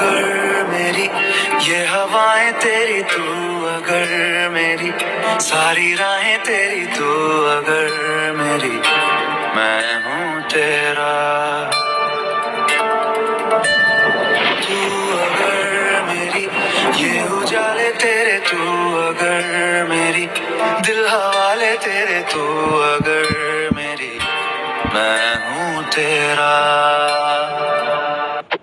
अगर मेरी ये हवाएं तेरी, तू अगर मेरी सारी राहें तेरी, तू अगर मेरी मैं हूँ तेरा। तू अगर मेरी ये उजाले तेरे, तू अगर मेरी दिल हवाले तेरे, तू अगर मेरी मैं हूँ तेरा।